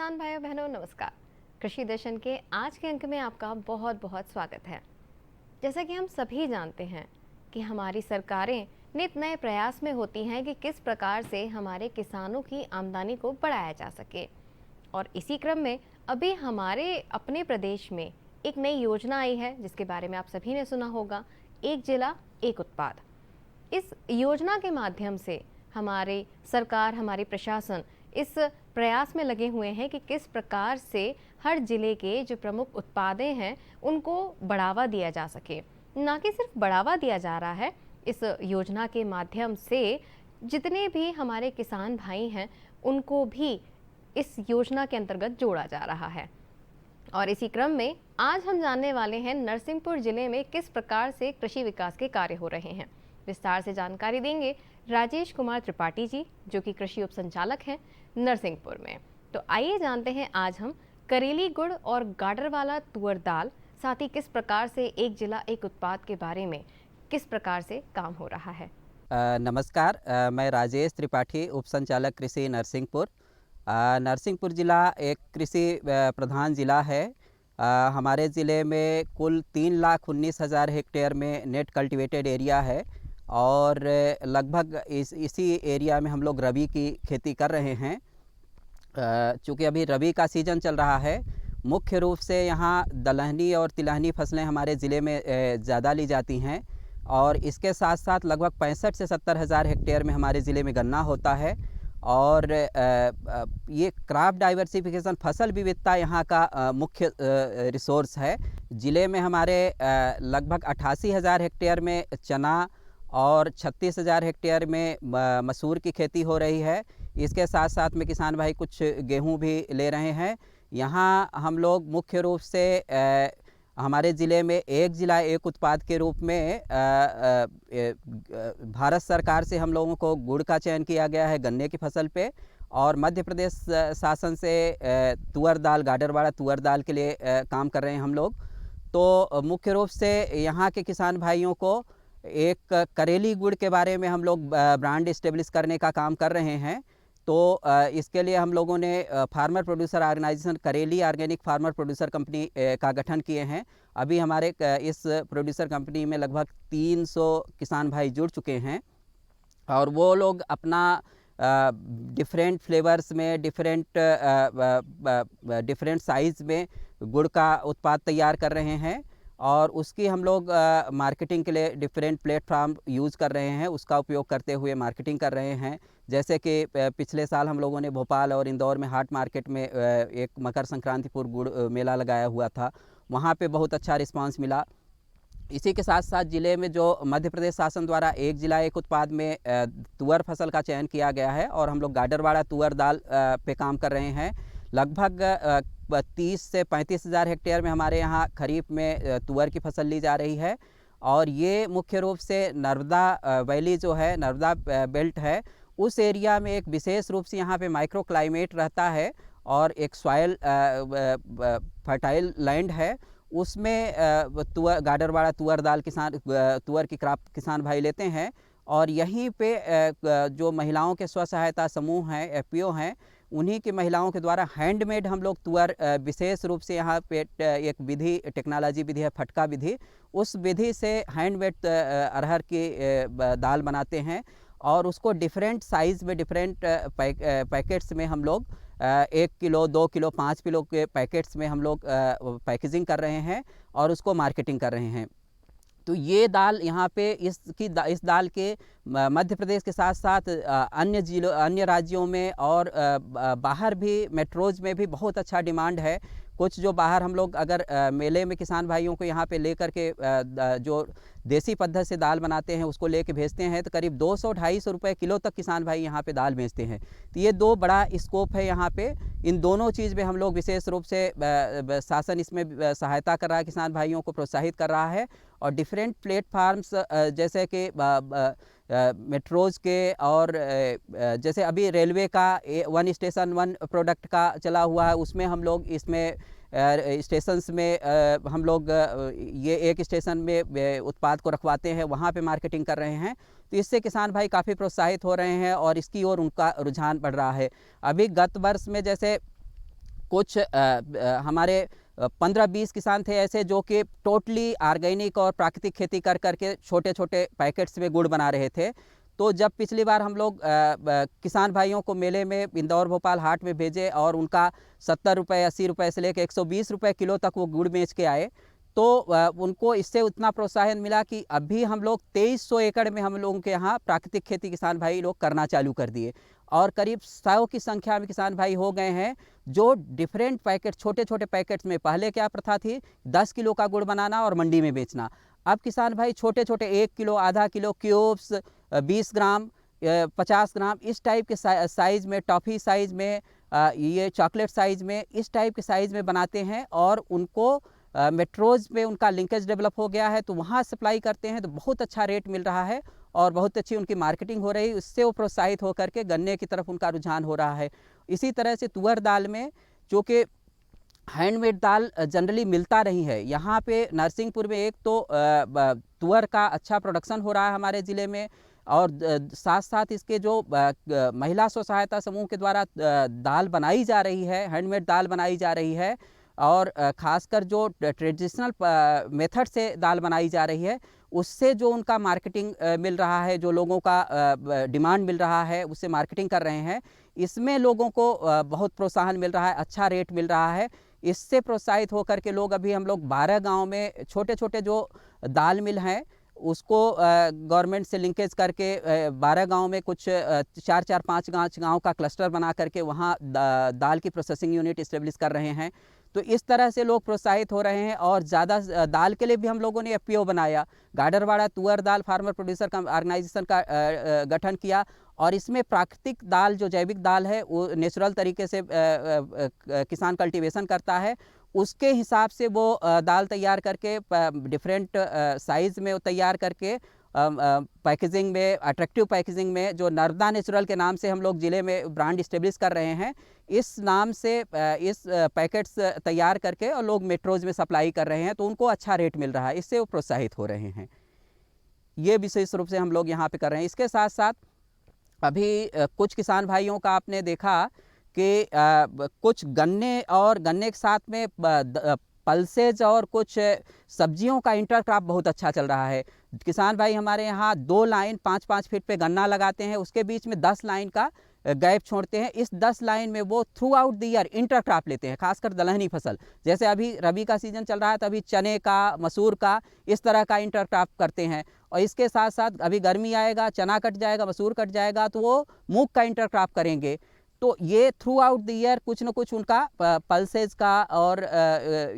किसान भाइयों बहनों नमस्कार। कृषि दर्शन के आज के अंक में आपका बहुत बहुत स्वागत है। जैसा कि हम सभी जानते हैं कि हमारी सरकारें नित नए प्रयास में होती हैं कि किस प्रकार से हमारे किसानों की आमदनी को बढ़ाया जा सके। और इसी क्रम में अभी हमारे अपने प्रदेश में एक नई योजना आई है जिसके बारे में आप सभी ने सुना होगा, एक जिला एक उत्पाद। इस योजना के माध्यम से हमारी सरकार, हमारी प्रशासन इस प्रयास में लगे हुए हैं कि किस प्रकार से हर जिले के जो प्रमुख उत्पादें हैं उनको बढ़ावा दिया जा सके। ना कि सिर्फ बढ़ावा दिया जा रहा है, इस योजना के माध्यम से जितने भी हमारे किसान भाई हैं उनको भी इस योजना के अंतर्गत जोड़ा जा रहा है। और इसी क्रम में आज हम जानने वाले हैं नरसिंहपुर जिले में किस प्रकार से कृषि विकास के कार्य हो रहे हैं। विस्तार से जानकारी देंगे राजेश कुमार त्रिपाठी जी, जो कि कृषि उप संचालक हैं नरसिंहपुर में। तो आइए जानते हैं आज हम करेली गुड़ और गाडरवाला तुअर दाल, साथ ही किस प्रकार से एक जिला एक उत्पाद के बारे में किस प्रकार से काम हो रहा है। नमस्कार, मैं राजेश त्रिपाठी उप संचालक कृषि नरसिंहपुर। नरसिंहपुर जिला एक कृषि प्रधान जिला है। हमारे ज़िले में कुल 3,19,000 हेक्टेयर में नेट कल्टीवेटेड एरिया है और लगभग इसी एरिया में हम लोग रबी की खेती कर रहे हैं। चूँकि अभी रबी का सीज़न चल रहा है, मुख्य रूप से यहाँ दलहनी और तिलहनी फसलें हमारे ज़िले में ज़्यादा ली जाती हैं और इसके साथ साथ लगभग 65 से 70 हज़ार हेक्टेयर में हमारे ज़िले में गन्ना होता है। और ये क्रॉप डाइवर्सिफिकेशन, फसल विविधता यहाँ का मुख्य रिसोर्स है। ज़िले में हमारे लगभग 88,000 हेक्टेयर में चना और 36,000 हेक्टेयर में मसूर की खेती हो रही है। इसके साथ साथ में किसान भाई कुछ गेहूं भी ले रहे हैं। यहाँ हम लोग मुख्य रूप से हमारे ज़िले में एक जिला एक उत्पाद के रूप में भारत सरकार से हम लोगों को गुड़ का चयन किया गया है गन्ने की फसल पे, और मध्य प्रदेश शासन से तुअर दाल, गाडरवाला तुअर दाल के लिए काम कर रहे हैं हम लोग। तो मुख्य रूप से यहाँ के किसान भाइयों को एक करेली गुड़ के बारे में हम लोग ब्रांड इस्टेब्लिश करने का काम कर रहे हैं। तो इसके लिए हम लोगों ने फार्मर प्रोड्यूसर ऑर्गेनाइजेशन करेली ऑर्गेनिक फार्मर प्रोड्यूसर कंपनी का गठन किए हैं। अभी हमारे इस प्रोड्यूसर कंपनी में लगभग 300 किसान भाई जुड़ चुके हैं और वो लोग अपना डिफरेंट फ्लेवर्स में, डिफरेंट साइज़ में गुड़ का उत्पाद तैयार कर रहे हैं और उसकी हम लोग मार्केटिंग के लिए डिफरेंट प्लेटफॉर्म यूज़ कर रहे हैं, उसका उपयोग करते हुए मार्केटिंग कर रहे हैं। जैसे कि पिछले साल हम लोगों ने भोपाल और इंदौर में हाट मार्केट में एक मकर संक्रांतिपुर गुड़ मेला लगाया हुआ था, वहाँ पे बहुत अच्छा रिस्पांस मिला। इसी के साथ साथ ज़िले में जो मध्य प्रदेश शासन द्वारा एक जिला एक उत्पाद में तुअर फसल का चयन किया गया है और हम लोग गाडरवाला तुअर दाल पे काम कर रहे हैं। लगभग 30 से 35 हज़ार हेक्टेयर में हमारे यहाँ खरीफ में तुअर की फसल ली जा रही है और ये मुख्य रूप से नर्मदा वैली जो है, नर्मदा बेल्ट है, उस एरिया में एक विशेष रूप से यहाँ पे माइक्रो क्लाइमेट रहता है और एक सॉइल फर्टाइल लैंड है। उसमें तुअर, गाडरवाला तुअर दाल तुअर की क्रॉप किसान भाई लेते हैं और यहीं पे जो महिलाओं के स्व सहायता समूह हैं, एफपीओ हैं, उन्हीं की महिलाओं के द्वारा हैंडमेड हम लोग तुअर विशेष रूप से यहाँ पे एक विधि, टेक्नोलॉजी विधि है, फटका विधि, उस विधि से हैंडमेड अरहर की दाल बनाते हैं और उसको डिफरेंट साइज़ में, डिफरेंट पैकेट्स में हम लोग 1 किलो, 2 किलो, 5 किलो के पैकेट्स में हम लोग पैकेजिंग कर रहे हैं और उसको मार्केटिंग कर रहे हैं। तो ये दाल यहाँ पे इस दाल के मध्य प्रदेश के साथ साथ अन्य राज्यों में और बाहर भी, मेट्रोज़ में भी बहुत अच्छा डिमांड है। कुछ जो बाहर हम लोग अगर मेले में किसान भाइयों को यहाँ पे लेकर के जो देसी पद्धति से दाल बनाते हैं उसको लेके भेजते हैं तो करीब 200-250 रुपये किलो तक किसान भाई यहाँ पे दाल बेचते हैं। तो ये दो बड़ा स्कोप है यहाँ पे। इन दोनों चीज़ में हम लोग विशेष रूप से शासन इसमें सहायता कर रहा है, किसान भाइयों को प्रोत्साहित कर रहा है और डिफरेंट प्लेटफार्म्स जैसे कि मेट्रोज़ के और जैसे अभी रेलवे का वन स्टेशन वन प्रोडक्ट का चला हुआ है, उसमें हम लोग इसमें स्टेशंस में हम लोग ये एक स्टेशन में उत्पाद को रखवाते हैं, वहाँ पे मार्केटिंग कर रहे हैं। तो इससे किसान भाई काफ़ी प्रोत्साहित हो रहे हैं और इसकी ओर उनका रुझान बढ़ रहा है। अभी गत वर्ष में जैसे कुछ हमारे 15-20 किसान थे ऐसे जो कि टोटली ऑर्गेनिक और प्राकृतिक खेती कर करके छोटे छोटे पैकेट्स में गुड़ बना रहे थे। तो जब पिछली बार हम लोग किसान भाइयों को मेले में इंदौर भोपाल हाट में भेजे और उनका 70 रुपये 80 रुपये से लेकर 120 रुपये किलो तक वो गुड़ बेच के आए, तो उनको इससे उतना प्रोत्साहन मिला कि अभी हम लोग 2300 एकड़ में हम लोगों के यहाँ प्राकृतिक खेती किसान भाई लोग करना चालू कर दिए और करीब 100 की संख्या में किसान भाई हो गए हैं जो डिफरेंट पैकेट छोटे छोटे पैकेट्स में, पहले क्या प्रथा थी 10 किलो का गुड़ बनाना और मंडी में बेचना, अब किसान भाई छोटे छोटे 1 किलो आधा किलो क्यूब्स 20 ग्राम 50 ग्राम इस टाइप के साइज़ में, टॉफ़ी साइज़ में, ये चॉकलेट साइज़ में, इस टाइप के साइज़ में बनाते हैं और उनको मेट्रोज़ में उनका लिंकेज डेवलप हो गया है तो वहाँ सप्लाई करते हैं, तो बहुत अच्छा रेट मिल रहा है और बहुत अच्छी उनकी मार्केटिंग हो रही है। उससे वो प्रोत्साहित होकर के गन्ने की तरफ उनका रुझान हो रहा है। इसी तरह से तुअर दाल में, जो कि हैंडमेड दाल जनरली मिलता नहीं है, यहाँ पे नरसिंहपुर में एक तो तुअर का अच्छा प्रोडक्शन हो रहा है हमारे ज़िले में और साथ साथ इसके जो महिला स्व सहायता समूह के द्वारा दाल बनाई जा रही है, हैंडमेड दाल बनाई जा रही है और ख़ासकर जो ट्रेडिशनल मेथड से दाल बनाई जा रही है उससे जो उनका मार्केटिंग मिल रहा है, जो लोगों का डिमांड मिल रहा है उससे मार्केटिंग कर रहे हैं, इसमें लोगों को बहुत प्रोत्साहन मिल रहा है, अच्छा रेट मिल रहा है। इससे प्रोत्साहित होकर के लोग अभी हम लोग 12 गांव में छोटे छोटे जो दाल मिल हैं उसको गवर्नमेंट से लिंकेज करके 12 गांव में कुछ 4-4 5 गांव का क्लस्टर बना करके वहाँ दाल की प्रोसेसिंग यूनिट इस्टेब्लिश कर रहे हैं। तो इस तरह से लोग प्रोत्साहित हो रहे हैं और ज़्यादा दाल के लिए भी हम लोगों ने एफपीओ बनाया, गाडरवाड़ा तुअर दाल फार्मर प्रोड्यूसर का ऑर्गेनाइजेशन का गठन किया और इसमें प्राकृतिक दाल जो जैविक दाल है वो नेचुरल तरीके से किसान कल्टीवेशन करता है, उसके हिसाब से वो दाल तैयार करके डिफरेंट साइज़ में वो तैयार करके पैकेजिंग में, अट्रैक्टिव पैकेजिंग में, जो नर्मदा नेचुरल के नाम से हम लोग ज़िले में ब्रांड इस्टेब्लिश कर रहे हैं, इस नाम से इस पैकेट्स तैयार करके और लोग मेट्रोज़ में सप्लाई कर रहे हैं तो उनको अच्छा रेट मिल रहा है, इससे वो प्रोत्साहित हो रहे हैं। ये विशेष रूप से हम लोग यहाँ पे कर रहे हैं। इसके साथ साथ अभी कुछ किसान भाइयों का आपने देखा कि कुछ गन्ने और गन्ने के साथ में पल्सेज और कुछ सब्जियों का इंटरक्रॉप बहुत अच्छा चल रहा है। किसान भाई हमारे यहाँ 2 लाइन 5-5 फीट पे गन्ना लगाते हैं, उसके बीच में 10 लाइन का गैप छोड़ते हैं। इस 10 लाइन में वो through out the year intercrop लेते हैं, खासकर दलहनी फसल, जैसे अभी रबी का सीज़न चल रहा है तो अभी चने का, मसूर का, इस तरह का इंटरक्रॉप करते हैं। और इसके साथ साथ अभी गर्मी आएगा, चना कट जाएगा, मसूर कट जाएगा तो वो मूंग का इंटरक्रॉप करेंगे। तो ये थ्रू आउट द ईयर कुछ न कुछ उनका पल्सेज का और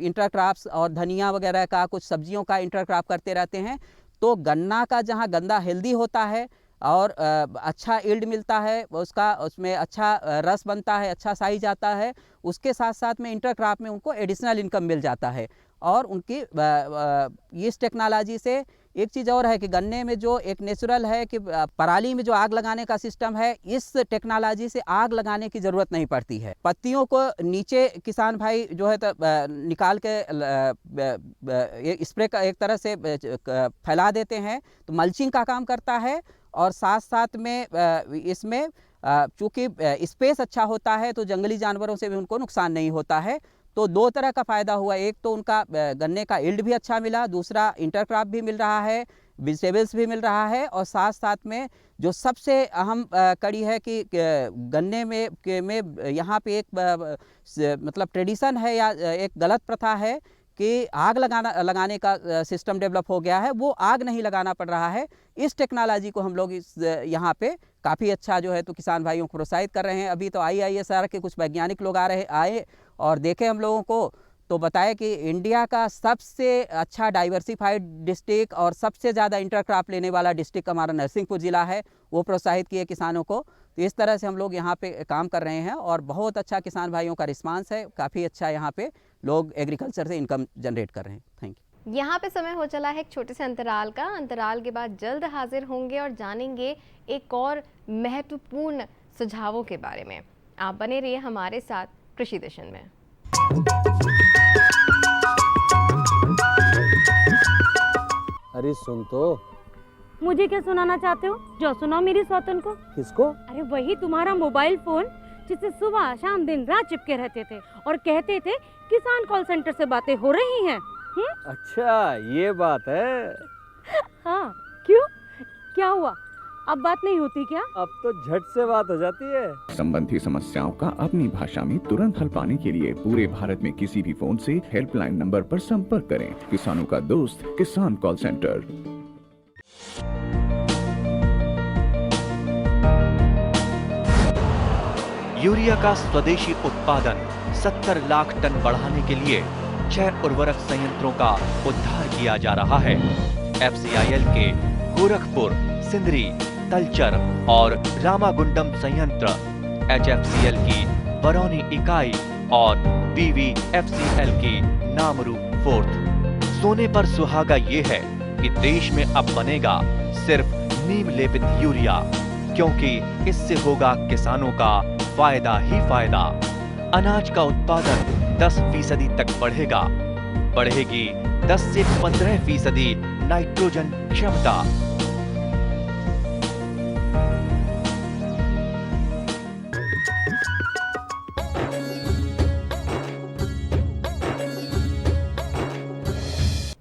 इंटरक्रॉप्स और धनिया वगैरह का, कुछ सब्जियों का इंटरक्रॉप करते रहते हैं। तो गन्ना का जहाँ गन्ना हेल्दी होता है और अच्छा यील्ड मिलता है, उसमें अच्छा रस बनता है, अच्छा साइज आता है, उसके साथ साथ में इंटरक्रॉप में उनको एडिशनल इनकम मिल जाता है। और उनकी इस टेक्नोलॉजी से एक चीज़ और है कि गन्ने में जो एक नेचुरल है कि पराली में जो आग लगाने का सिस्टम है, इस टेक्नोलॉजी से आग लगाने की ज़रूरत नहीं पड़ती है। पत्तियों को नीचे किसान भाई जो है तो निकाल के स्प्रे का एक तरह से फैला देते हैं, तो मल्चिंग का काम करता है। और साथ साथ में इसमें चूँकि स्पेस अच्छा होता है तो जंगली जानवरों से भी उनको नुकसान नहीं होता है। तो 2 तरह का फ़ायदा हुआ, एक तो उनका गन्ने का यील्ड भी अच्छा मिला, दूसरा इंटरक्रॉप भी मिल रहा है, वेजिटेबल्स भी मिल रहा है। और साथ साथ में जो सबसे अहम कड़ी है कि गन्ने में यहाँ पे एक मतलब ट्रेडिशन है या एक गलत प्रथा है कि आग लगाने का सिस्टम डेवलप हो गया है, वो आग नहीं लगाना पड़ रहा है। इस टेक्नोलॉजी को हम लोग यहाँ पे काफ़ी अच्छा जो है तो किसान भाइयों को प्रोत्साहित कर रहे हैं। अभी तो IISR के कुछ वैज्ञानिक लोग आए और देखे हम लोगों को, तो बताया कि इंडिया का सबसे अच्छा डाइवर्सिफाइड डिस्ट्रिक्ट और सबसे ज़्यादा इंटरक्रॉप लेने वाला डिस्ट्रिक्ट हमारा नरसिंहपुर ज़िला है, वो प्रोत्साहित किए किसानों को। तो इस तरह से हम लोग यहाँ पे काम कर रहे हैं और बहुत अच्छा किसान भाइयों का रिस्पांस है, काफ़ी अच्छा यहाँ पे लोग एग्रीकल्चर से इनकम जनरेट कर रहे हैं। Thank you. यहाँ पे समय हो चला है एक छोटे से अंतराल का। अंतराल के बाद जल्द हाजिर होंगे और जानेंगे एक और महत्वपूर्ण सुझावों के बारे में। आप बने रहिए हमारे साथ कृषि दर्शन में। अरे सुन तो। मुझे क्या सुनाना चाहते हो? जो सुनाओ मेरी सौतन को। किसको? अरे वही तुम्हारा मोबाइल फोन जिससे सुबह शाम दिन रात चिपके रहते थे और कहते थे किसान कॉल सेंटर से बातें हो रही हैं। अच्छा ये बात है। हाँ, क्यों, क्या हुआ, अब बात नहीं होती क्या? अब तो झट से बात हो जाती है। संबंधी समस्याओं का अपनी भाषा में तुरंत हल पाने के लिए पूरे भारत में किसी भी फोन से हेल्पलाइन नंबर पर संपर्क करें। किसानों का दोस्त किसान कॉल सेंटर। यूरिया का स्वदेशी उत्पादन 70 लाख टन बढ़ाने के लिए 6 उर्वरक संयंत्रों का उद्धार किया जा रहा है। FCIL के गोरखपुर, सिंदरी, तलचर और रामागुंडम संयंत्र, HFCL की बरौनी इकाई और BVFCL की नामरू फोर्थ। सोने पर सुहागा ये है कि देश में अब बनेगा सिर्फ नीम लेपित यूरिया, क्योंकि इससे होगा किसानों का फायदा ही फायदा। अनाज का उत्पादन 10% तक बढ़ेगा। बढ़ेगी 10 से 15% नाइट्रोजन क्षमता।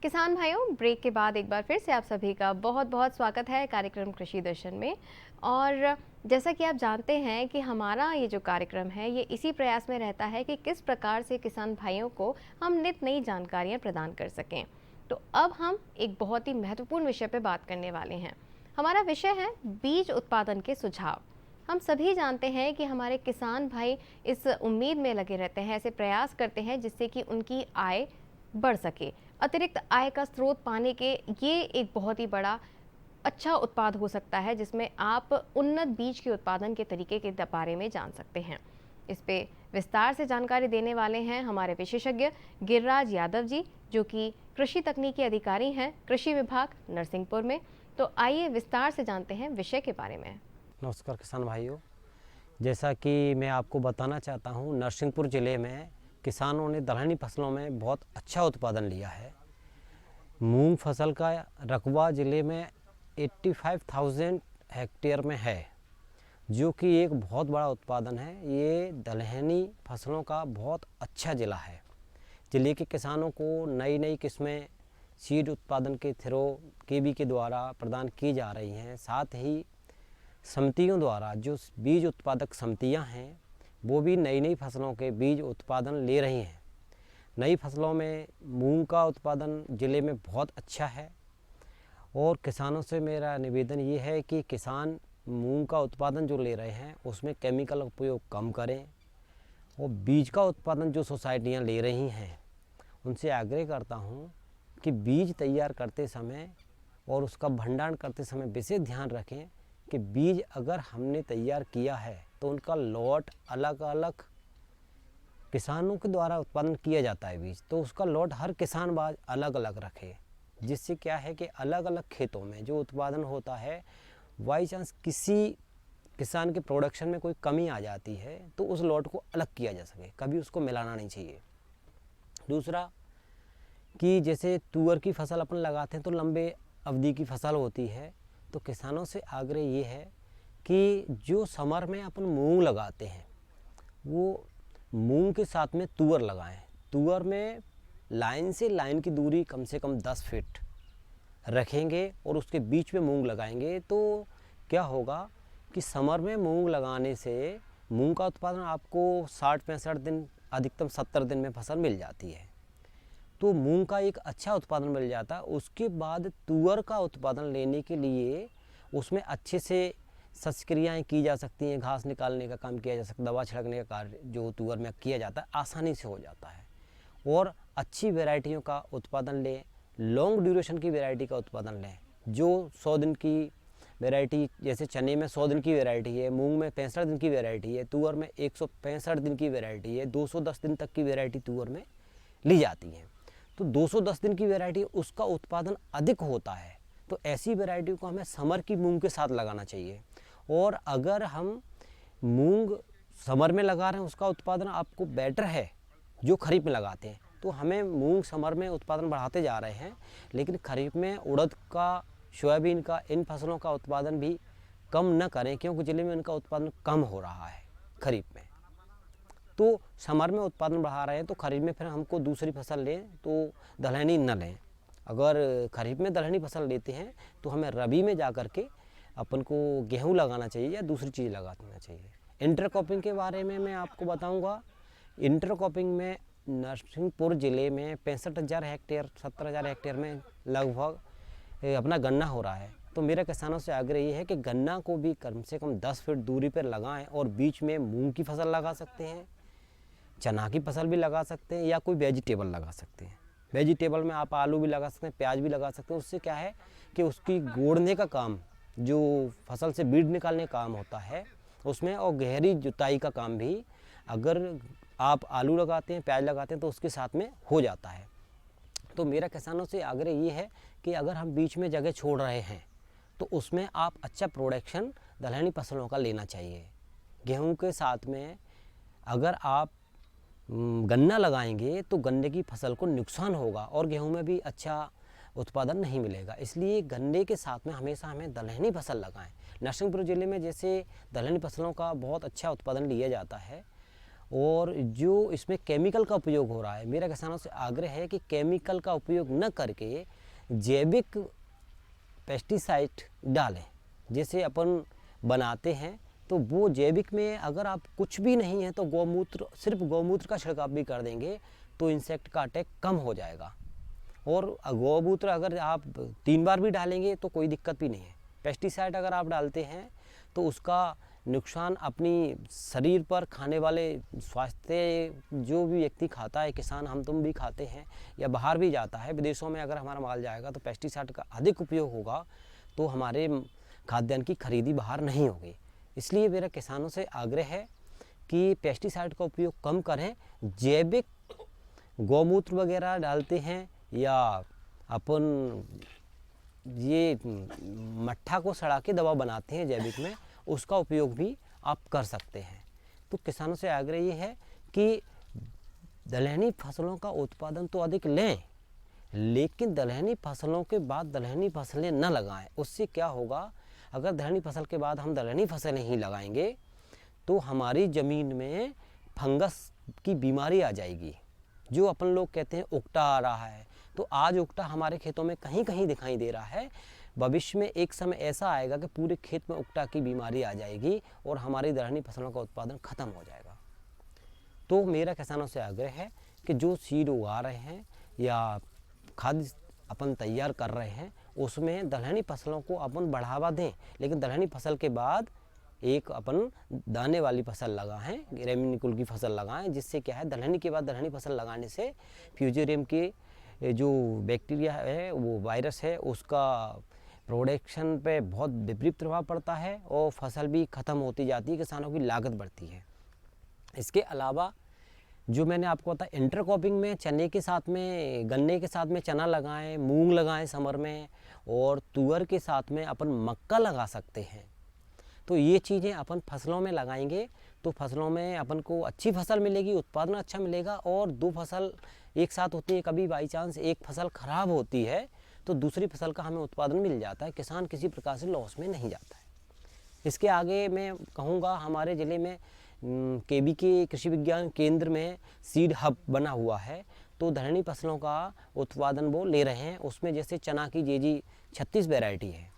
किसान भाइयों, ब्रेक के बाद एक बार फिर से आप सभी का बहुत बहुत स्वागत है कार्यक्रम कृषि दर्शन में। और जैसा कि आप जानते हैं कि हमारा ये जो कार्यक्रम है ये इसी प्रयास में रहता है कि किस प्रकार से किसान भाइयों को हम नित नई जानकारियाँ प्रदान कर सकें। तो अब हम एक बहुत ही महत्वपूर्ण विषय पर बात करने वाले हैं। हमारा विषय है बीज उत्पादन के सुझाव। हम सभी जानते हैं कि हमारे किसान भाई इस उम्मीद में लगे रहते हैं, ऐसे प्रयास करते हैं जिससे कि उनकी आय बढ़ सके। अतिरिक्त आय का स्रोत पाने के ये एक बहुत ही बड़ा अच्छा उत्पाद हो सकता है जिसमें आप उन्नत बीज के उत्पादन के तरीके के बारे में जान सकते हैं। इस पे विस्तार से जानकारी देने वाले हैं हमारे विशेषज्ञ गिरिराज यादव जी, जो कि कृषि तकनीकी अधिकारी हैं कृषि विभाग नरसिंहपुर में। तो आइए विस्तार से जानते हैं विषय के बारे में। नमस्कार किसान भाइयों, जैसा कि मैं आपको बताना चाहता हूँ, नरसिंहपुर ज़िले में किसानों ने दलहनी फसलों में बहुत अच्छा उत्पादन लिया है। मूंग फसल का रकबा ज़िले में 85,000 हेक्टेयर में है, जो कि एक बहुत बड़ा उत्पादन है। ये दलहनी फसलों का बहुत अच्छा ज़िला है। ज़िले के किसानों को नई नई किस्में सीड उत्पादन के थ्रू केवी के द्वारा प्रदान की जा रही हैं। साथ ही समितियों द्वारा जो बीज उत्पादक समितियां हैं वो भी नई नई फसलों के बीज उत्पादन ले रही हैं। नई फसलों में मूंग का उत्पादन ज़िले में बहुत अच्छा है और किसानों से मेरा निवेदन ये है कि किसान मूंग का उत्पादन जो ले रहे हैं उसमें केमिकल उपयोग कम करें और बीज का उत्पादन जो सोसाइटियां ले रही हैं उनसे आग्रह करता हूं कि बीज तैयार करते समय और उसका भंडारण करते समय विशेष ध्यान रखें कि बीज अगर हमने तैयार किया है तो उनका लॉट अलग अलग किसानों के द्वारा उत्पादन किया जाता है बीज, तो उसका लॉट हर किसान बाज अलग अलग रखे, जिससे क्या है कि अलग अलग खेतों में जो उत्पादन होता है बाई चांस किसी किसान के प्रोडक्शन में कोई कमी आ जाती है तो उस लॉट को अलग किया जा सके, कभी उसको मिलाना नहीं चाहिए। दूसरा कि जैसे तुअर की फसल अपन लगाते हैं तो लंबे अवधि की फसल होती है, तो किसानों से आग्रह ये है कि जो समर में अपन मूंग लगाते हैं वो मूंग के साथ में तुअर लगाएं। तुअर में लाइन से लाइन की दूरी कम से कम 10 फीट रखेंगे और उसके बीच में मूंग लगाएंगे तो क्या होगा कि समर में मूंग लगाने से मूंग का उत्पादन आपको 60-65 दिन, अधिकतम 70 दिन में फसल मिल जाती है। तो मूंग का एक अच्छा उत्पादन मिल जाता है। उसके बाद तुअर का उत्पादन लेने के लिए उसमें अच्छे से शस्त्रक्रियाएँ की जा सकती हैं, घास निकालने का काम किया जा सकता है, दवा छिड़कने का कार्य जो तुअर में किया जाता है आसानी से हो जाता है। और अच्छी वैरायटियों का उत्पादन लें, लॉन्ग ड्यूरेशन की वैरायटी का उत्पादन लें। जो 100 दिन की वैरायटी, जैसे चने में 100 दिन की वैरायटी है, मूंग में 65 दिन की वैरायटी है, तुअर में 165 दिन की वैरायटी है, 210 दिन तक की वैरायटी तुअर में ली जाती है। तो 210 दिन की वैरायटी उसका उत्पादन अधिक होता है, तो ऐसी वैरायटी को हमें समर की मूंग के साथ लगाना चाहिए। और अगर हम मूंग समर में लगा रहे हैं उसका उत्पादन आपको बेटर है जो खरीफ में लगाते हैं, तो हमें मूंग समर में उत्पादन बढ़ाते जा रहे हैं, लेकिन खरीफ में उड़द का, सोयाबीन का, इन फसलों का उत्पादन भी कम न करें, क्योंकि ज़िले में इनका उत्पादन कम हो रहा है खरीफ में। तो समर में उत्पादन बढ़ा रहे हैं तो खरीफ में फिर हमको दूसरी फसल लें तो दलहनी न लें। अगर खरीफ में दलहनी फसल लेते हैं तो हमें रबी में जा कर के अपन को गेहूँ लगाना चाहिए या दूसरी चीज़ लगाना चाहिए। इंटरक्रॉपिंग के बारे में मैं आपको बताऊंगा। इंटरक्रॉपिंग में नरसिंहपुर ज़िले में 65,000 हेक्टेयर 70,000 हेक्टेयर में लगभग अपना गन्ना हो रहा है। तो मेरा किसानों से आग्रह ये है कि गन्ना को भी कम से कम 10 फीट दूरी पर लगाएं और बीच में मूंग की फसल लगा सकते हैं, चना की फसल भी लगा सकते हैं या कोई वेजिटेबल लगा सकते हैं। वेजिटेबल में आप आलू भी लगा सकते हैं, प्याज भी लगा सकते हैं। उससे क्या है कि उसकी गोड़ने का काम, जो फसल से बीज निकालने का काम होता है उसमें, और गहरी जुताई का काम भी अगर आप आलू लगाते हैं, प्याज लगाते हैं तो उसके साथ में हो जाता है। तो मेरा किसानों से आग्रह ये है कि अगर हम बीच में जगह छोड़ रहे हैं तो उसमें आप अच्छा प्रोडक्शन दलहनी फसलों का लेना चाहिए। गेहूं के साथ में अगर आप गन्ना लगाएंगे तो गन्ने की फसल को नुकसान होगा और गेहूं में भी अच्छा उत्पादन नहीं मिलेगा। इसलिए गन्ने के साथ में हमेशा हमें दलहनी फसल लगाएं। नरसिंहपुर ज़िले में जैसे दलहनी फसलों का बहुत अच्छा उत्पादन लिया जाता है और जो इसमें केमिकल का उपयोग हो रहा है, मेरा किसानों से आग्रह है कि केमिकल का उपयोग न करके जैविक पेस्टिसाइड डालें। जैसे अपन बनाते हैं तो वो जैविक में अगर आप कुछ भी नहीं है तो गौमूत्र, सिर्फ गौमूत्र का छिड़काव भी कर देंगे तो इंसेक्ट का अटैक कम हो जाएगा। और गौमूत्र अगर आप 3 बार भी डालेंगे तो कोई दिक्कत भी नहीं है। पेस्टिसाइड अगर आप डालते हैं तो उसका नुकसान अपनी शरीर पर, खाने वाले स्वास्थ्य, जो भी व्यक्ति खाता है, किसान हम तुम भी खाते हैं या बाहर भी जाता है, विदेशों में अगर हमारा माल जाएगा तो पेस्टिसाइड का अधिक उपयोग होगा तो हमारे खाद्यान्न की खरीदी बाहर नहीं होगी। इसलिए मेरा किसानों से आग्रह है कि पेस्टिसाइड का उपयोग कम करें। जैविक गौमूत्र वगैरह डालते हैं या अपन ये मट्ठा को सड़ा के दवा बनाते हैं जैविक में, उसका उपयोग भी आप कर सकते हैं। तो किसानों से आग्रह ये है कि दलहनी फसलों का उत्पादन तो अधिक लें, लेकिन दलहनी फसलों के बाद दलहनी फसलें न लगाएं। उससे क्या होगा, अगर दलहनी फसल के बाद हम दलहनी फसलें ही लगाएंगे तो हमारी ज़मीन में फंगस की बीमारी आ जाएगी। जो अपन लोग कहते हैं उकटा आ रहा है, तो आज उकटा हमारे खेतों में कहीं कहीं दिखाई दे रहा है। भविष्य में एक समय ऐसा आएगा कि पूरे खेत में उकटा की बीमारी आ जाएगी और हमारी दलहनी फसलों का उत्पादन खत्म हो जाएगा। तो मेरा किसानों से आग्रह है कि जो सीड उगा रहे हैं या खाद अपन तैयार कर रहे हैं उसमें दलहनी फसलों को अपन बढ़ावा दें, लेकिन दलहनी फसल के बाद एक अपन दाने वाली फसल लगाएं, रेमिनिकुल की फसल लगाएं, जिससे क्या है दलहनी के बाद दलहनी फसल लगाने से फ्यूजेरियम के जो बैक्टीरिया है, वो वायरस है, उसका प्रोडक्शन पे बहुत विपरीत प्रभाव पड़ता है और फसल भी ख़त्म होती जाती है, किसानों की लागत बढ़ती है। इसके अलावा जो मैंने आपको बताया, इंटरक्रॉपिंग में चने के साथ में, गन्ने के साथ में चना लगाएं, मूंग लगाएं समर में, और तुअर के साथ में अपन मक्का लगा सकते हैं। तो ये चीज़ें अपन फसलों में लगाएंगे तो फसलों में अपन को अच्छी फसल मिलेगी, उत्पादन अच्छा मिलेगा। और 2 फसल एक साथ होती है, कभी बाई चांस एक फसल खराब होती है तो दूसरी फसल का हमें उत्पादन मिल जाता है, किसान किसी प्रकार से लॉस में नहीं जाता है। इसके आगे मैं कहूँगा, हमारे ज़िले में केबी के कृषि विज्ञान केंद्र में सीड हब बना हुआ है, तो दलहनी फसलों का उत्पादन वो ले रहे हैं। उसमें जैसे चना की जेजी 36 वैरायटी है,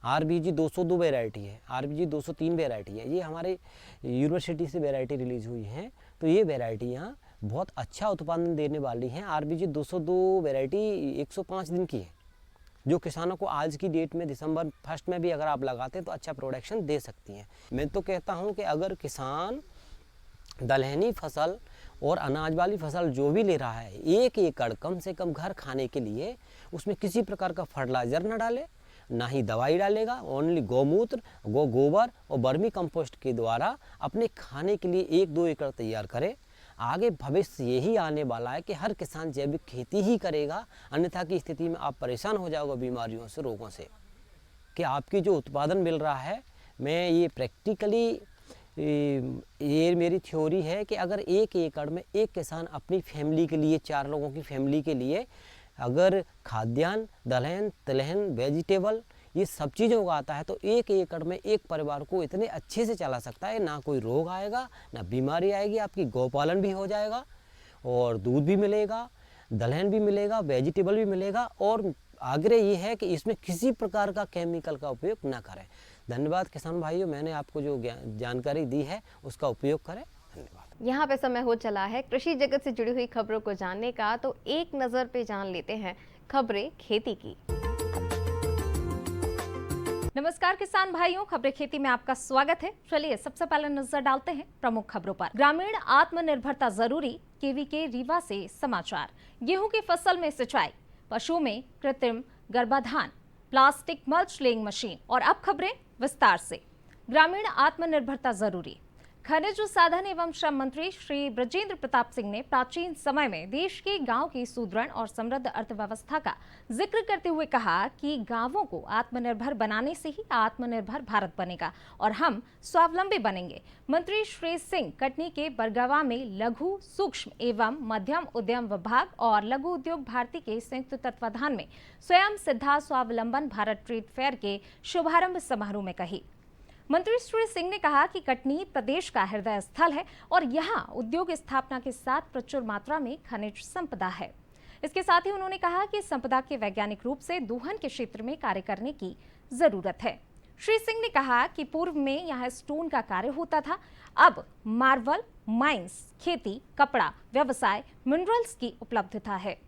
आरबीजी 202 वैरायटी है, आरबीजी 203 वैरायटी है। ये हमारे यूनिवर्सिटी से वैरायटी रिलीज़ हुई हैं, तो ये वैरायटियाँ बहुत अच्छा उत्पादन देने वाली हैं। आरबीजी 202 वैरायटी 105 दिन की है, जो किसानों को आज की डेट में दिसंबर 1 में भी अगर आप लगाते हैं तो अच्छा प्रोडक्शन दे सकती हैं। मैं तो कहता हूं कि अगर किसान दलहनी फसल और अनाज वाली फसल जो भी ले रहा है, 1 एकड़ कम से कम घर खाने के लिए, उसमें किसी प्रकार का फर्टिलाइज़र ना डाले, ना ही दवाई डालेगा, ओनली गौमूत्र, गोबर और वर्मी कंपोस्ट के द्वारा अपने खाने के लिए 1-2 एकड़ तैयार करे। आगे भविष्य यही आने वाला है कि हर किसान जैविक खेती ही करेगा, अन्यथा की स्थिति में आप परेशान हो जाओगे बीमारियों से, रोगों से, कि आपकी जो उत्पादन मिल रहा है। मैं ये प्रैक्टिकली, ये मेरी थ्योरी है कि अगर 1 एकड़ में एक किसान अपनी फैमिली के लिए, 4 लोगों की फैमिली के लिए अगर खाद्यान्न, दलहन, तिलहन, वेजिटेबल ये सब चीज़ें उगाता है तो 1 एकड़ में एक परिवार को इतने अच्छे से चला सकता है, ना कोई रोग आएगा ना बीमारी आएगी, आपकी गौपालन भी हो जाएगा और दूध भी मिलेगा, दलहन भी मिलेगा, वेजिटेबल भी मिलेगा। और आग्रह ये है कि इसमें किसी प्रकार का केमिकल का उपयोग ना करें। धन्यवाद किसान भाइयों, मैंने आपको जो जानकारी दी है उसका उपयोग करें। धन्यवाद। यहाँ पे समय हो चला है कृषि जगत से जुड़ी हुई खबरों को जानने का, तो एक नज़र पे जान लेते हैं खबरें खेती की। नमस्कार किसान भाइयों, खबरें खेती में आपका स्वागत है। चलिए सबसे पहले नजर डालते हैं प्रमुख खबरों पर। ग्रामीण आत्मनिर्भरता जरूरी, केवीके रीवा से समाचार। गेहूं की फसल में सिंचाई, पशुओं में कृत्रिम गर्भाधान, प्लास्टिक मल्च लेइंग मशीन। और अब खबरें विस्तार से। ग्रामीण आत्मनिर्भरता जरूरी। खनिज साधन एवं श्रम मंत्री श्री ब्रजेंद्र प्रताप सिंह ने प्राचीन समय में देश के गांव की सुदृढ़ और समृद्ध अर्थव्यवस्था का जिक्र करते हुए कहा कि गांवों को आत्मनिर्भर बनाने से ही आत्मनिर्भर भारत बनेगा और हम स्वावलंबी बनेंगे। मंत्री श्री सिंह कटनी के बरगवा में लघु सूक्ष्म एवं मध्यम उद्यम विभाग और लघु उद्योग भारती के संयुक्त तत्वाधान में स्वयं सिद्धा स्वावलंबन भारत ट्रेड फेयर के शुभारंभ समारोह में कही। मंत्री श्री सिंह ने कहा कि कटनी प्रदेश का हृदय स्थल है और यहाँ उद्योग स्थापना के साथ प्रचुर मात्रा में खनिज संपदा है। इसके साथ ही उन्होंने कहा कि संपदा के वैज्ञानिक रूप से दोहन के क्षेत्र में कार्य करने की जरूरत है। श्री सिंह ने कहा कि पूर्व में यहाँ स्टोन का कार्य होता था, अब मार्बल, माइंस, खेती, कपड़ा, व्यवसाय, मिनरल्स की उपलब्धता है।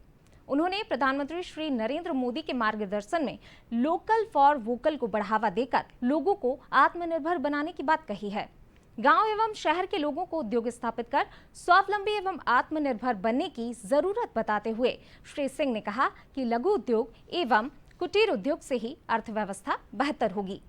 उन्होंने प्रधानमंत्री श्री नरेंद्र मोदी के मार्गदर्शन में लोकल फॉर वोकल को बढ़ावा देकर लोगों को आत्मनिर्भर बनाने की बात कही है। गांव एवं शहर के लोगों को उद्योग स्थापित कर स्वावलंबी एवं आत्मनिर्भर बनने की जरूरत बताते हुए श्री सिंह ने कहा कि लघु उद्योग एवं कुटीर उद्योग से ही अर्थव्यवस्था बेहतर होगी।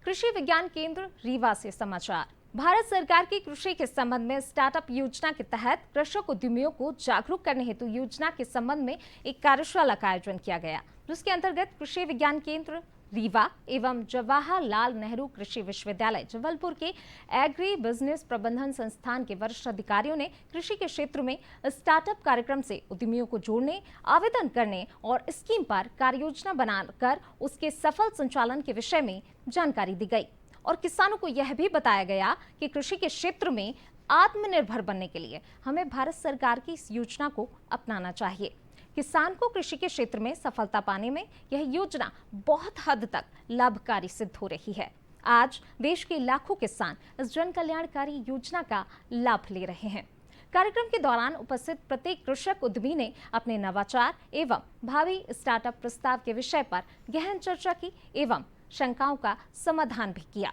कृषि विज्ञान केंद्र रीवा से समाचार। भारत सरकार की कृषि के संबंध में स्टार्टअप योजना के तहत कृषक उद्यमियों को जागरूक करने हेतु योजना के संबंध में एक कार्यशाला का आयोजन किया गया, जिसके अंतर्गत कृषि विज्ञान केंद्र रीवा एवं जवाहरलाल नेहरू कृषि विश्वविद्यालय जबलपुर के एग्री बिजनेस प्रबंधन संस्थान के वरिष्ठ अधिकारियों ने कृषि के क्षेत्र में स्टार्टअप कार्यक्रम से उद्यमियों को जोड़ने, आवेदन करने और स्कीम पर कार्ययोजना बनाकर उसके सफल संचालन के विषय में जानकारी दी गई। और किसानों को यह भी बताया गया कि कृषि के क्षेत्र में आत्मनिर्भर बनने के लिए हमें भारत सरकार की इस योजना को अपनाना चाहिए। किसान को कृषि के क्षेत्र में सफलता पाने में यह योजना बहुत हद तक लाभकारी सिद्ध हो रही है। आज देश के लाखों किसान इस जन कल्याणकारी योजना का लाभ ले रहे हैं। कार्यक्रम के दौरान उपस्थित प्रत्येक कृषक उद्यमी ने अपने नवाचार एवं भावी स्टार्टअप प्रस्ताव के विषय पर गहन चर्चा की एवं शंकाओं का समाधान भी किया।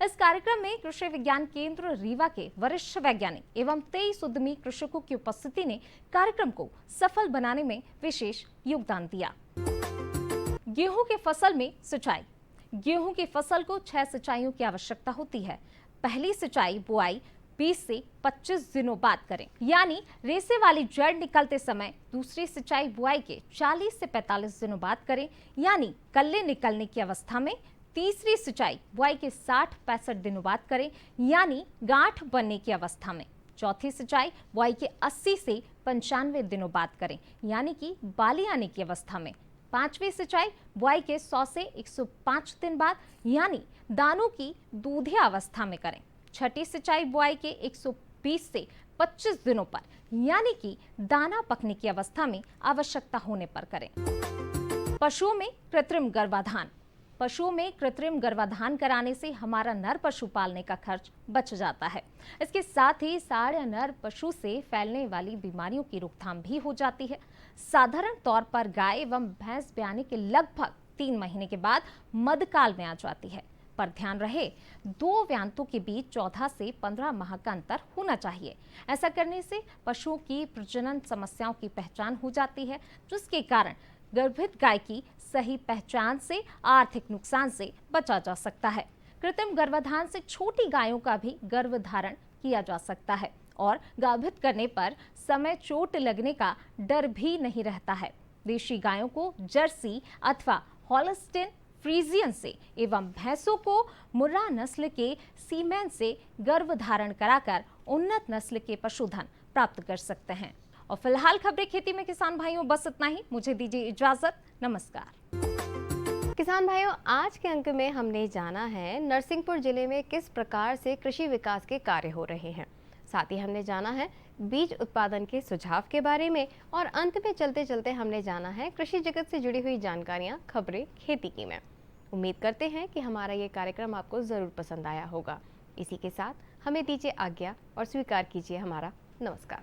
इस कार्यक्रम में कृषि विज्ञान केंद्र रीवा के वरिष्ठ वैज्ञानिक एवं 23 उद्यमी कृषकों की उपस्थिति ने कार्यक्रम को सफल बनाने में विशेष योगदान दिया। गेहूं की फसल में सिंचाई। गेहूं की फसल को 6 सिंचाइयों की आवश्यकता होती है। पहली सिंचाई बुआई 20 से 25 दिनों बाद करें, यानी रेसे वाली जड़ निकलते समय। दूसरी सिंचाई बुआई के 40 से 45 दिनों बाद करें, यानी कल्ले निकलने की अवस्था में। तीसरी सिंचाई बुआई के 60-65 दिनों बाद करें, यानी गांठ बनने की अवस्था में। चौथी सिंचाई बुआई के 80 से 95 दिनों बाद करें, यानी कि बाली आने की अवस्था में। पांचवी सिंचाई बुआई के 100 से 105 दिन बाद, यानी दानों की दूधिया अवस्था में करें। छठी सिंचाई बुआई के 120 से 25 दिनों पर, यानी कि दाना पकने की अवस्था में आवश्यकता होने पर करें। पशुओं में कृत्रिम गर्भाधान। पशुओं में कृत्रिम गर्भाधान कराने से हमारा नर पशु पालने का खर्च बच जाता है। इसके साथ ही साढ़ या नर पशु से फैलने वाली बीमारियों की रोकथाम भी हो जाती है। साधारण तौर पर गाय एवं भैंस ब्याने के लगभग 3 महीने के बाद मध्यकाल में आ जाती है, पर ध्यान रहे 2 व्यांतों के बीच 14 से 15 माह का अंतर होना चाहिए। ऐसा करने से पशुओं की प्रजनन समस्याओं की पहचान हो जाती है, जिसके कारण गर्भित गाय की सही पहचान से आर्थिक नुकसान से बचा जा सकता है। कृत्रिम गर्भाधान से छोटी गायों का भी गर्भधारण किया जा सकता है और गर्भित करने पर समय चोट लगने का डर भी नहीं रहता है। देशी गायों को जर्सी अथवा हॉलस्टीन फ्रीजियन से एवं भैंसों को मुर्रा नस्ल के सीमेन से गर्भधारण कराकर उन्नत नस्ल के पशुधन प्राप्त कर सकते हैं। और फिलहाल खबरें खेती में किसान भाइयों बस इतना ही। मुझे दीजिए इजाजत। नमस्कार। किसान भाइयों, आज के अंक में हमने जाना है नरसिंहपुर जिले में किस प्रकार से कृषि विकास के कार्य हो रहे हैं। साथ ही हमने जाना है बीज उत्पादन के सुझाव के बारे में और अंत में चलते चलते हमने जाना है कृषि जगत से जुड़ी हुई जानकारियां, खबरें खेती की में। उम्मीद करते हैं कि हमारा ये कार्यक्रम आपको ज़रूर पसंद आया होगा। इसी के साथ हमें दीजिए आज्ञा और स्वीकार कीजिए हमारा नमस्कार।